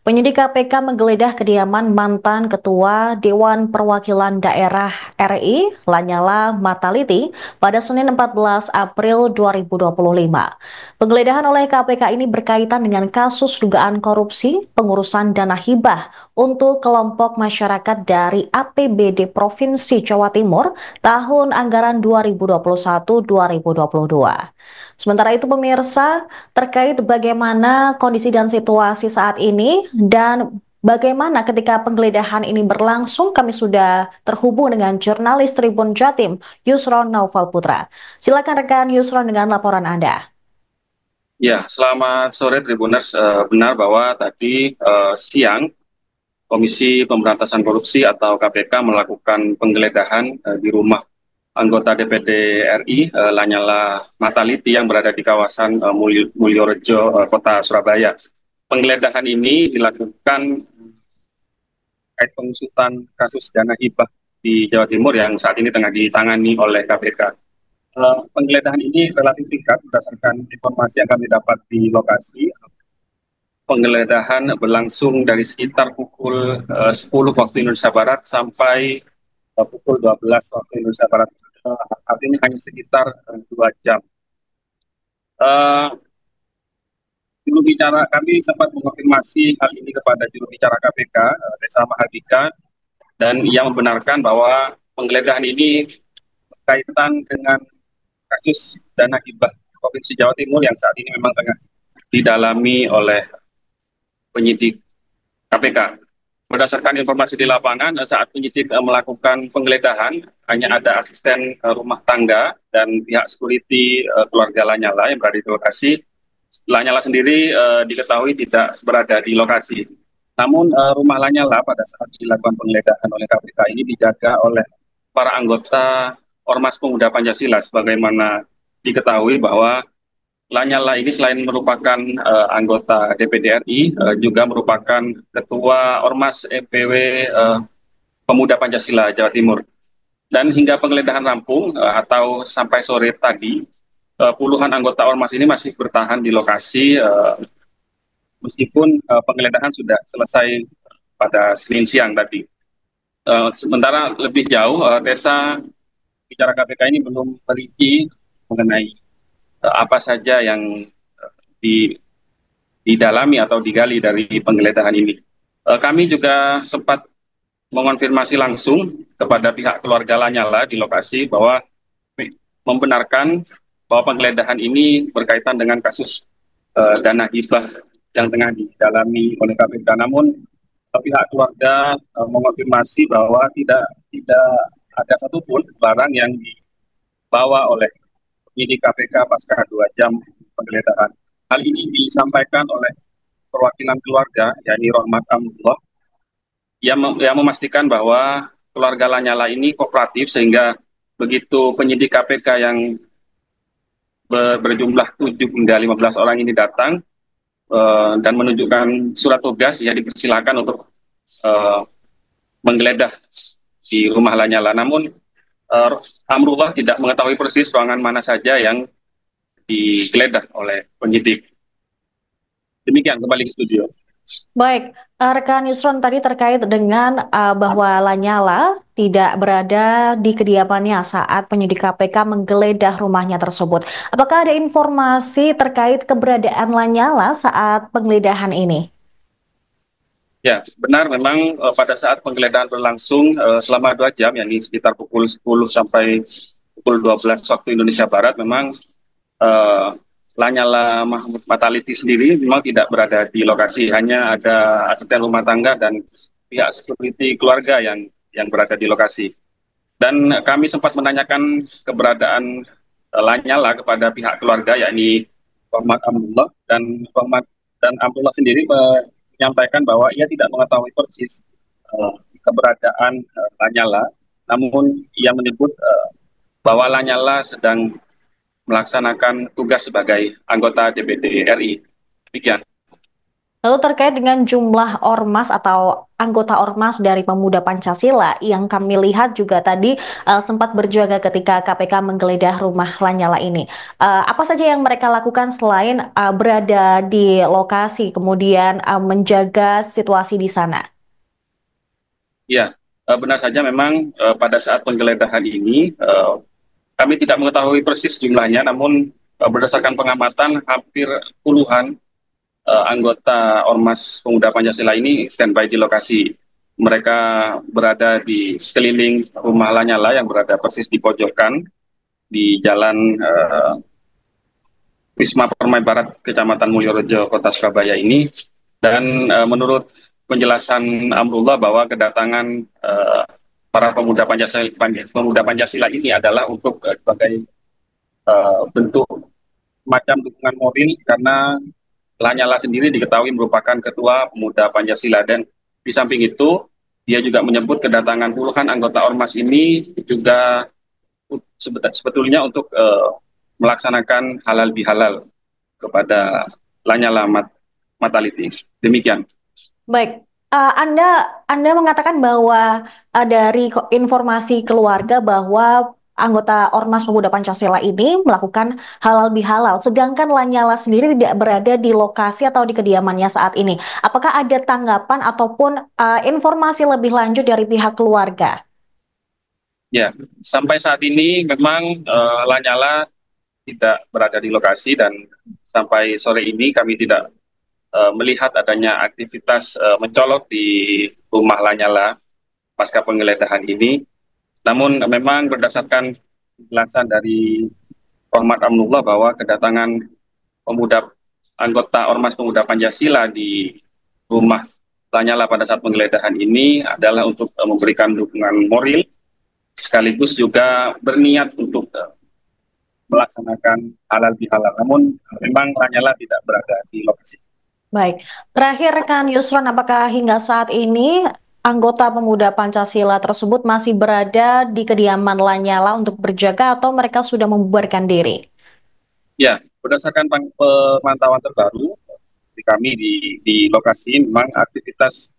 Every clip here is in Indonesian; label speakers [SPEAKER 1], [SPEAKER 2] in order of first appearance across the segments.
[SPEAKER 1] Penyidik KPK menggeledah kediaman mantan Ketua Dewan Perwakilan Daerah RI, Lanyala Mataliti, pada Senin 14 April 2025. Penggeledahan oleh KPK ini berkaitan dengan kasus dugaan korupsi pengurusan dana hibah untuk kelompok masyarakat dari APBD Provinsi Jawa Timur tahun anggaran 2021-2022. Sementara itu pemirsa, terkait bagaimana kondisi dan situasi saat ini dan bagaimana ketika penggeledahan ini berlangsung, kami sudah terhubung dengan jurnalis Tribun Jatim, Yusron Naufal Putra. Silakan rekan Yusron dengan laporan Anda.
[SPEAKER 2] Ya, selamat sore Tribuners. Benar bahwa tadi siang Komisi Pemberantasan Korupsi atau KPK melakukan penggeledahan di rumah anggota DPD RI Lanyala Mataliti yang berada di kawasan Mulyorejo, Kota Surabaya. Penggeledahan ini dilakukan terkait pengusutan kasus dana hibah di Jawa Timur yang saat ini tengah ditangani oleh KPK. Penggeledahan ini relatif singkat berdasarkan informasi yang kami dapat di lokasi. Penggeledahan berlangsung dari sekitar pukul 10 waktu Indonesia Barat sampai pukul 12 waktu Indonesia Barat. Artinya hanya sekitar 2 jam. Juru bicara kami sempat mengonfirmasi hal ini kepada juru bicara KPK, Reza Mahardika, dan ia membenarkan bahwa penggeledahan ini berkaitan dengan kasus dana hibah Provinsi Jawa Timur yang saat ini memang tengah didalami oleh penyidik KPK. Berdasarkan informasi di lapangan, saat penyidik melakukan penggeledahan, hanya ada asisten rumah tangga dan pihak security keluarga Lanyala yang berada di lokasi. Lanyala sendiri diketahui tidak berada di lokasi. Namun rumah Lanyala pada saat dilakukan penggeledahan oleh KPK ini dijaga oleh para anggota Ormas Pemuda Pancasila, sebagaimana diketahui bahwa Lanyala ini selain merupakan anggota DPD RI, juga merupakan Ketua Ormas EPW Pemuda Pancasila Jawa Timur. Dan hingga penggeledahan rampung atau sampai sore tadi, puluhan anggota Ormas ini masih bertahan di lokasi, meskipun penggeledahan sudah selesai pada Senin siang tadi. Sementara lebih jauh, Desa bicara KPK ini belum merinci mengenai apa saja yang di didalami atau digali dari penggeledahan ini. Kami juga sempat mengonfirmasi langsung kepada pihak keluarga Lanyala di lokasi bahwa membenarkan bahwa penggeledahan ini berkaitan dengan kasus dana hibah yang tengah didalami oleh KPK. Namun pihak keluarga mengonfirmasi bahwa tidak ada satupun barang yang dibawa oleh penyidik KPK pasca 2 jam penggeledahan. Hal ini disampaikan oleh perwakilan keluarga, yakni Rohmat Amrullah, yang memastikan bahwa keluarga Lanyala ini kooperatif sehingga begitu penyidik KPK yang berjumlah 7 hingga 15 orang ini datang dan menunjukkan surat tugas, ya dipersilakan untuk menggeledah di rumah Lanyala. Namun Amrullah tidak mengetahui persis ruangan mana saja yang digeledah oleh penyidik. Demikian, kembali ke studio.
[SPEAKER 1] Baik, rekan Yusron tadi terkait dengan bahwa Lanyala tidak berada di kediamannya saat penyidik KPK menggeledah rumahnya tersebut. Apakah ada informasi terkait keberadaan Lanyala saat penggeledahan ini?
[SPEAKER 2] Ya, benar memang pada saat penggeledahan berlangsung selama 2 jam, yakni sekitar pukul 10 sampai pukul 12 waktu Indonesia Barat, memang Lanyala Mataliti sendiri memang tidak berada di lokasi, hanya ada asisten rumah tangga dan pihak security keluarga yang berada di lokasi. Dan kami sempat menanyakan keberadaan Lanyala kepada pihak keluarga, yakni Rohmat Amrullah, dan Amrullah sendiri menyampaikan bahwa ia tidak mengetahui persis keberadaan Lanyala, namun ia menyebut bahwa Lanyala sedang melaksanakan tugas sebagai anggota DPD RI. Demikian.
[SPEAKER 1] Lalu terkait dengan jumlah ormas atau anggota ormas dari Pemuda Pancasila yang kami lihat juga tadi sempat berjaga ketika KPK menggeledah rumah Lanyala ini. Apa saja yang mereka lakukan selain berada di lokasi, kemudian menjaga situasi di sana?
[SPEAKER 2] Ya, benar saja memang pada saat penggeledahan ini kami tidak mengetahui persis jumlahnya, namun berdasarkan pengamatan hampir puluhan anggota Ormas Pemuda Pancasila ini standby di lokasi. Mereka berada di sekeliling rumah Lanyala yang berada persis di pojokan di Jalan Wisma Permai Barat, Kecamatan Mulyorejo, Kota Surabaya ini. Dan menurut penjelasan Amrullah bahwa kedatangan para pemuda Pancasila ini adalah untuk sebagai bentuk macam dukungan moral karena Lanyala sendiri diketahui merupakan ketua Pemuda Pancasila, dan di samping itu dia juga menyebut kedatangan puluhan anggota ormas ini juga sebetulnya untuk melaksanakan halal bihalal kepada Lanyala Mataliti. Demikian.
[SPEAKER 1] Baik, Anda mengatakan bahwa dari informasi keluarga bahwa anggota Ormas Pemuda Pancasila ini melakukan halal bihalal, sedangkan Lanyala sendiri tidak berada di lokasi atau di kediamannya saat ini. Apakah ada tanggapan ataupun informasi lebih lanjut dari pihak keluarga?
[SPEAKER 2] Ya, sampai saat ini memang Lanyala tidak berada di lokasi, dan sampai sore ini kami tidak melihat adanya aktivitas mencolok di rumah Lanyala pasca penggeledahan ini. Namun memang berdasarkan penjelasan dari Rahmat Amnullah bahwa kedatangan pemuda anggota Ormas Pemuda Pancasila di rumah Lanyala pada saat penggeledahan ini adalah untuk memberikan dukungan moral sekaligus juga berniat untuk melaksanakan halal bihalal. Namun memang Lanyala tidak berada di lokasi.
[SPEAKER 1] Baik, terakhir rekan Yusron, apakah hingga saat ini anggota Pemuda Pancasila tersebut masih berada di kediaman Lanyala untuk berjaga atau mereka sudah membubarkan diri?
[SPEAKER 2] Ya, berdasarkan pemantauan terbaru di kami di lokasi, memang aktivitas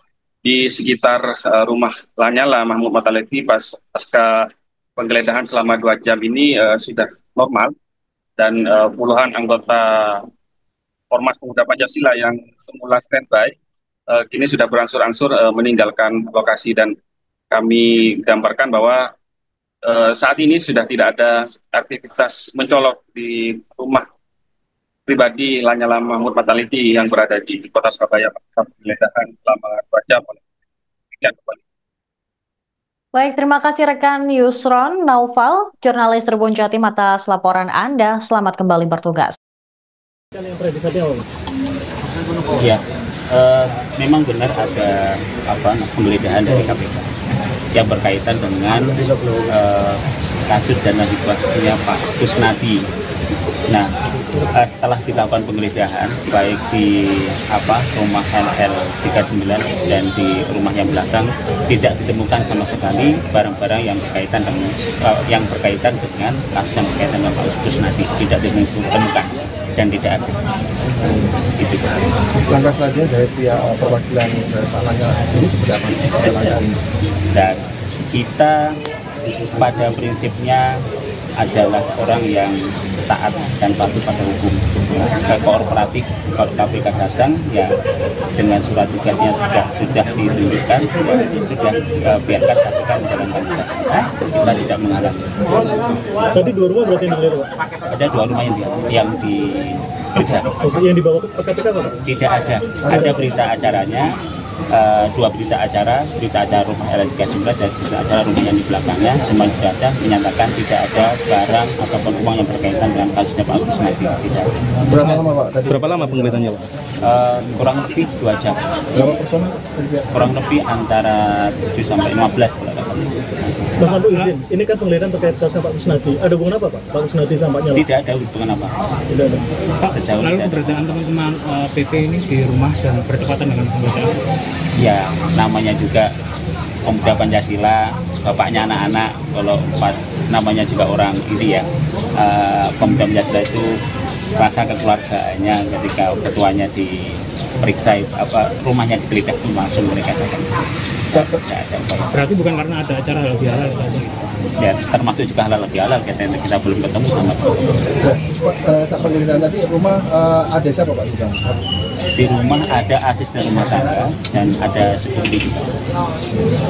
[SPEAKER 2] di sekitar rumah Lanyala Mahmud Mataliti pasca penggeledahan selama 2 jam ini sudah normal, dan puluhan anggota Ormas Pemuda Pancasila yang semula standby kini sudah berangsur-angsur meninggalkan lokasi, dan kami gambarkan bahwa saat ini sudah tidak ada aktivitas mencolok di rumah pribadi Lanyala Mahmud Mataliti yang berada di Kota Surabaya pasca penggeledahan selama 2 jam.
[SPEAKER 1] Baik, terima kasih rekan Yusron Naufal, jurnalis Tribun Jatim atas laporan Anda. Selamat kembali bertugas.
[SPEAKER 3] Ya, memang benar ada penggeledahan dari KPK yang berkaitan dengan kasus dana hibahnya Pak Kusnadi. Nah, setelah dilakukan penggeledahan baik di rumah NL 39 dan di rumah yang belakang, tidak ditemukan sama sekali barang-barang yang berkaitan dengan kasus yang berkaitan dengan Pak Kusnadi, tidak ditemukan dan tidak ada. Itu.
[SPEAKER 4] Langkah selanjutnya dari pihak perwakilan Pak Lanyala ini seperti apa?
[SPEAKER 3] Dan kita pada prinsipnya adalah orang yang taat dan patuh pada hukum. Kooperatif, kalau KPK datang ya dengan surat tugasnya sudah ditunjukkan, sudah biarkan KPK menjalankan tugas. Kita tidak menghalangi.
[SPEAKER 4] Tadi 2 rumah berarti yang dilihat, Pak?
[SPEAKER 3] Ada 2 rumah yang diperiksa.
[SPEAKER 4] Yang dibawa ke KPK, Pak?
[SPEAKER 3] Tidak ada. Ada berita acaranya. 2 berita acara rumah LN39 dan berita acara rumah yang di belakangnya, semua sudah ada, menyatakan tidak ada barang ataupun uang yang berkaitan dengan kasusnya Pak Kusnadi. Tidak.
[SPEAKER 4] Berapa lama, Pak?
[SPEAKER 5] Berapa lama penggeledahannya, Pak?
[SPEAKER 3] Kurang lebih 2 jam.
[SPEAKER 4] Berapa personel?
[SPEAKER 3] Kurang lebih antara 7 sampai 15 kalau tidak salah.
[SPEAKER 4] Mas Abu izin, ini kan penggeledahan terkait kasus Pak Kusnadi. Ada hubungan apa, Pak? Pak Kusnadi sama Pak Nyala?
[SPEAKER 3] Tidak ada hubungan apa.
[SPEAKER 4] Tidak ada.
[SPEAKER 5] Pak,
[SPEAKER 3] sejauh
[SPEAKER 5] lalu
[SPEAKER 3] tidak ada.
[SPEAKER 5] keberadaan teman-teman PP ini di rumah dan bertepatan dengan penggeledahan?
[SPEAKER 3] Ya, namanya juga pemuda Pancasila, bapaknya anak-anak, kalau pas namanya juga orang ini ya, pemuda Pancasila itu rasa kekeluargaannya ketika ketuanya diperiksa, rumahnya digeledah itu langsung mereka datang ke sini.
[SPEAKER 5] Berarti bukan karena ada acara halal bihalal gitu.
[SPEAKER 3] Ya, termasuk juga halal bihalal, kita belum ketemu sama
[SPEAKER 6] Saat penggeledahan tadi rumah ada siapa Pak?
[SPEAKER 3] di rumah ada asisten rumah tangga dan ada security juga.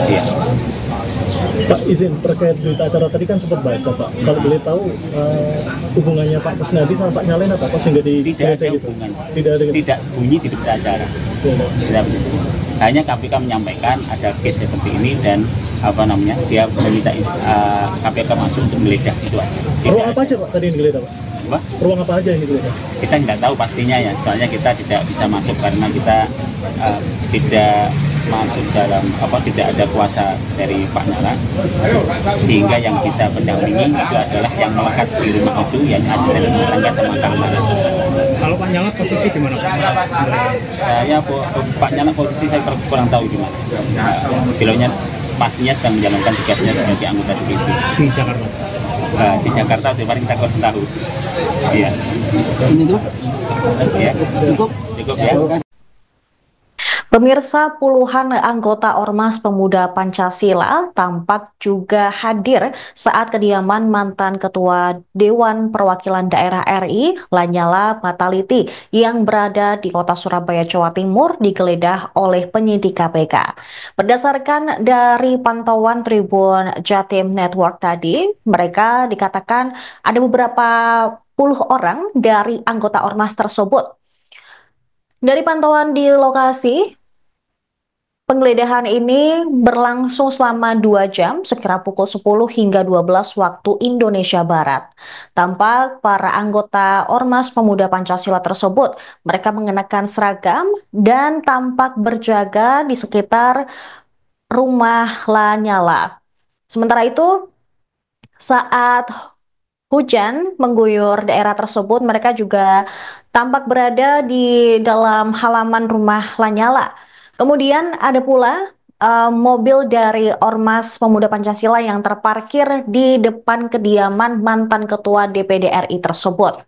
[SPEAKER 3] Iya.
[SPEAKER 4] Pak, izin terkait berita acara tadi kan sempat baca Pak. Kalau boleh tahu hubungannya Pak Kusnadi sama Pak Nyalen apa? Sehingga
[SPEAKER 3] Tidak ada
[SPEAKER 4] gitu?
[SPEAKER 3] hubungan,
[SPEAKER 4] Tidak ada.
[SPEAKER 3] tidak bunyi di berita acara. Tidak begitu. Hanya KPK menyampaikan ada case seperti ini dan dia meminta KPK masuk untuk menggeledah itu aja.
[SPEAKER 4] Ruang apa aja Pak tadi yang digeledah Pak?
[SPEAKER 3] Apa?
[SPEAKER 4] Ruang apa aja yang digeledah?
[SPEAKER 3] Kita nggak tahu pastinya ya, soalnya kita tidak bisa masuk karena kita tidak masuk dalam tidak ada kuasa dari Pak Nyala, sehingga yang bisa mendampingi itu adalah yang melekat di rumah itu, yang asisten rumah tangga sama keamanan.
[SPEAKER 5] Kalau Pak Nyala posisi di mana Pak?
[SPEAKER 3] Pak Nyala posisi saya kurang tahu di mana. Beliaunya pastinya sedang menjalankan tugasnya sebagai anggota DPD
[SPEAKER 5] Di Jakarta.
[SPEAKER 3] di Jakarta. Kemarin kita kurang tahu. Iya.
[SPEAKER 6] Ini tuh
[SPEAKER 3] Ya.
[SPEAKER 6] cukup.
[SPEAKER 3] Cukup ya.
[SPEAKER 1] Pemirsa, puluhan anggota Ormas Pemuda Pancasila tampak juga hadir saat kediaman mantan Ketua Dewan Perwakilan Daerah RI, Lanyala Mataliti, yang berada di kota Surabaya, Jawa Timur, digeledah oleh penyidik KPK. Berdasarkan dari pantauan Tribun Jatim Network tadi, mereka dikatakan ada beberapa puluh orang dari anggota Ormas tersebut. Dari pantauan di lokasi, penggeledahan ini berlangsung selama 2 jam, sekira pukul 10 hingga 12 waktu Indonesia Barat. Tampak para anggota Ormas Pemuda Pancasila tersebut, mereka mengenakan seragam dan tampak berjaga di sekitar rumah Lanyala. Sementara itu, saat hujan mengguyur daerah tersebut, mereka juga tampak berada di dalam halaman rumah Lanyala. Kemudian ada pula mobil dari Ormas Pemuda Pancasila yang terparkir di depan kediaman mantan Ketua DPD RI tersebut.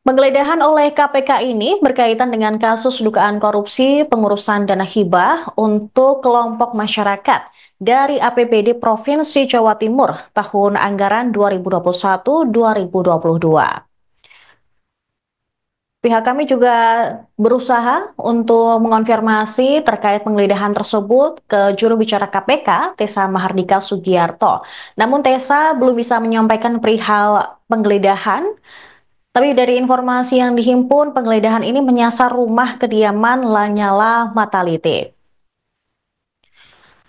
[SPEAKER 1] Penggeledahan oleh KPK ini berkaitan dengan kasus dugaan korupsi pengurusan dana hibah untuk kelompok masyarakat dari APBD Provinsi Jawa Timur tahun anggaran 2021-2022. Pihak kami juga berusaha untuk mengonfirmasi terkait penggeledahan tersebut ke juru bicara KPK, Tessa Mahardika Sugiarto. Namun Tessa belum bisa menyampaikan perihal penggeledahan. Tapi dari informasi yang dihimpun, penggeledahan ini menyasar rumah kediaman Lanyala Mataliti.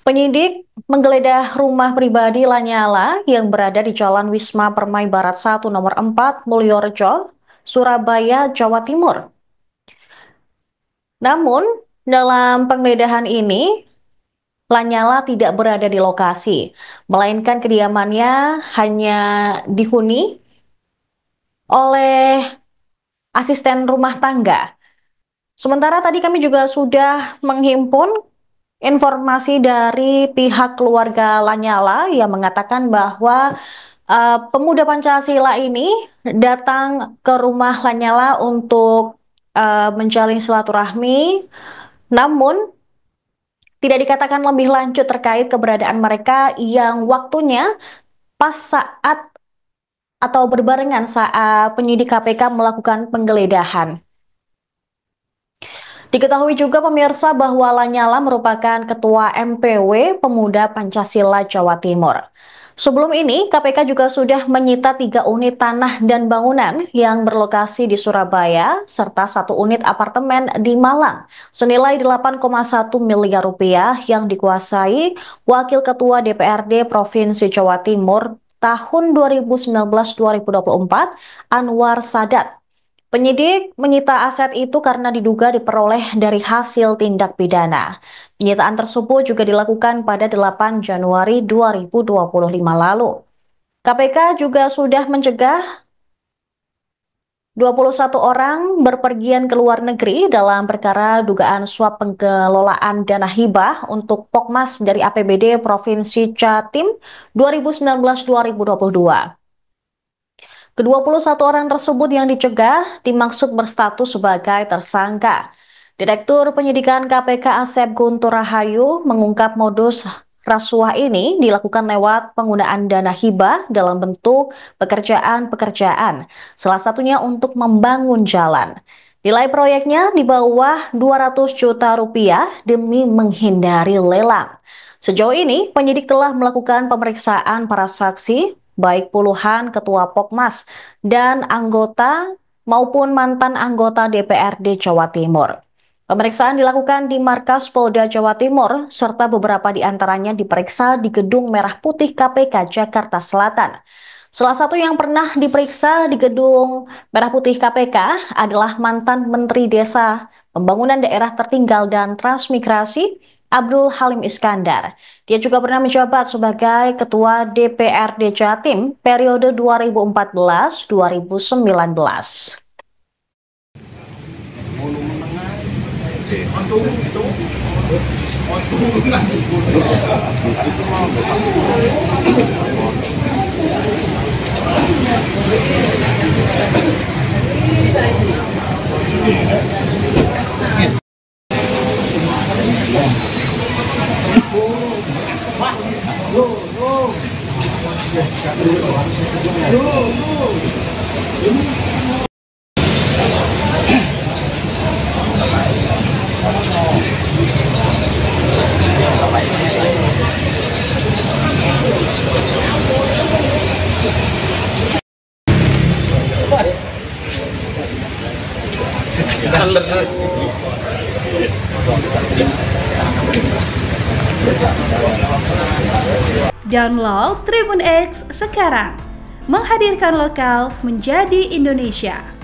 [SPEAKER 1] Penyidik menggeledah rumah pribadi Lanyala yang berada di Jalan Wisma Permai Barat 1 nomor 4 Mulyorejo, Surabaya, Jawa Timur. Namun, dalam penggeledahan ini, Lanyala tidak berada di lokasi, melainkan kediamannya hanya dihuni oleh asisten rumah tangga. Sementara tadi kami juga sudah menghimpun informasi dari pihak keluarga Lanyala yang mengatakan bahwa pemuda Pancasila ini datang ke rumah Lanyala untuk menjalin silaturahmi, namun tidak dikatakan lebih lanjut terkait keberadaan mereka yang waktunya pas saat atau berbarengan saat penyidik KPK melakukan penggeledahan. Diketahui juga pemirsa bahwa Lanyala merupakan Ketua MPW Pemuda Pancasila Jawa Timur. Sebelum ini, KPK juga sudah menyita 3 unit tanah dan bangunan yang berlokasi di Surabaya, serta 1 unit apartemen di Malang, senilai 8,1 miliar rupiah yang dikuasai Wakil Ketua DPRD Provinsi Jawa Timur tahun 2019-2024, Anwar Sadat. Penyidik menyita aset itu karena diduga diperoleh dari hasil tindak pidana. Penyitaan tersebut juga dilakukan pada 8 Januari 2025 lalu. KPK juga sudah mencegah 21 orang berpergian ke luar negeri dalam perkara dugaan suap pengelolaan dana hibah untuk Pokmas dari APBD Provinsi Jatim 2019-2022. Ke-21 orang tersebut yang dicegah dimaksud berstatus sebagai tersangka. Direktur Penyidikan KPK Asep Guntur Rahayu mengungkap modus rasuah ini dilakukan lewat penggunaan dana hibah dalam bentuk pekerjaan-pekerjaan, salah satunya untuk membangun jalan. Nilai proyeknya di bawah 200 juta rupiah demi menghindari lelang. Sejauh ini, penyidik telah melakukan pemeriksaan para saksi, baik puluhan ketua Pokmas dan anggota maupun mantan anggota DPRD Jawa Timur. Pemeriksaan dilakukan di markas Polda Jawa Timur, serta beberapa di antaranya diperiksa di Gedung Merah Putih KPK Jakarta Selatan. Salah satu yang pernah diperiksa di Gedung Merah Putih KPK adalah mantan Menteri Desa, Pembangunan Daerah Tertinggal dan Transmigrasi, Abdul Halim Iskandar. Dia juga pernah menjabat sebagai Ketua DPRD Jatim periode 2014-2019.
[SPEAKER 7] Download Tribun X sekarang, menghadirkan lokal menjadi Indonesia.